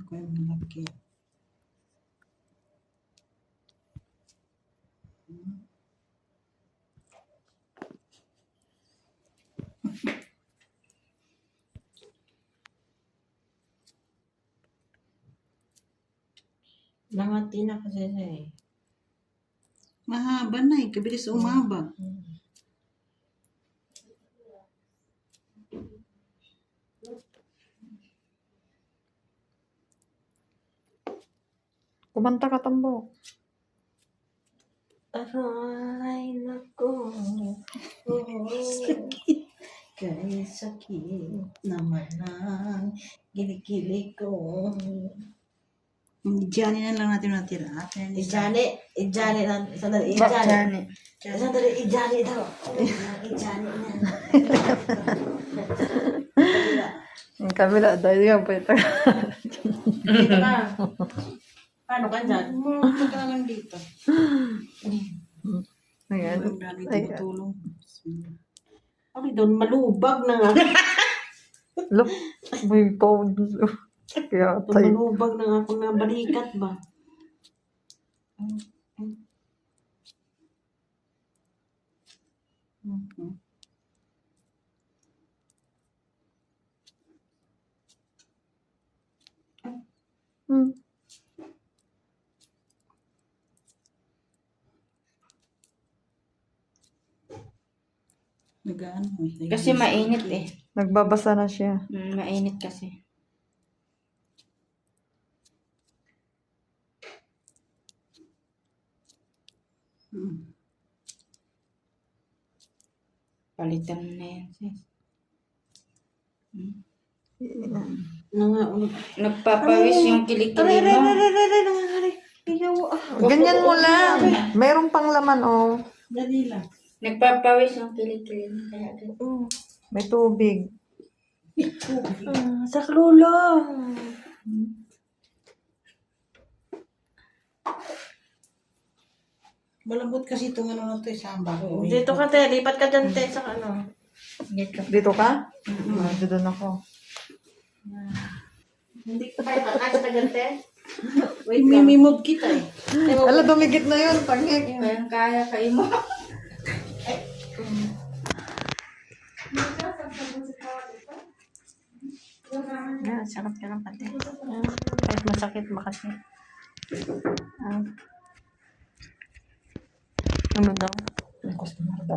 Ko yung malaki. Namati na kasi siya eh. Mahaba na eh. Kabilis umaba. Kumanta ka, Tambo. Aray, nako. Kay sakit naman ang kilikili ko. Diyan na lang natin natira. Ijani lang. Sandali, Jani. Sandali, ijani daw. Ijani na. Yung kabila, dahil yan po ito. Dito ka. Paano ka dyan? Huwag ka lang dito. Ayan. Ang daming tumutulong. Ay, doon malubag na nga. Look, may phone. Kaya tayo. Malubag na nga kung nabalikat ba. Hmm. Nagaan mo. Kasi mainit eh. Nagbabasa na siya. Mainit kasi. Palitan mo na yan, sis. Nagpapawis yung kilikili mo. Ganyan mo lang. Mayroong pang laman, oh. Dali lang. Nagpapawis yung kilikili mo. Kaya May tubig. sa klulo. Malambot kasi itong ano na ito, samba. Dito ka, te. Lipat ka dyan, te. Sa ano. Dito ka? Dito na ako. Hindi ka tayo kakasta te. Wait, mimimod kita eh. Ala, dumigit na yun. Tangik. Kaya kayo mo. Yan, sarap ka lang pati. Kahit masakit, makasip. Ano daw? Ang customer daw.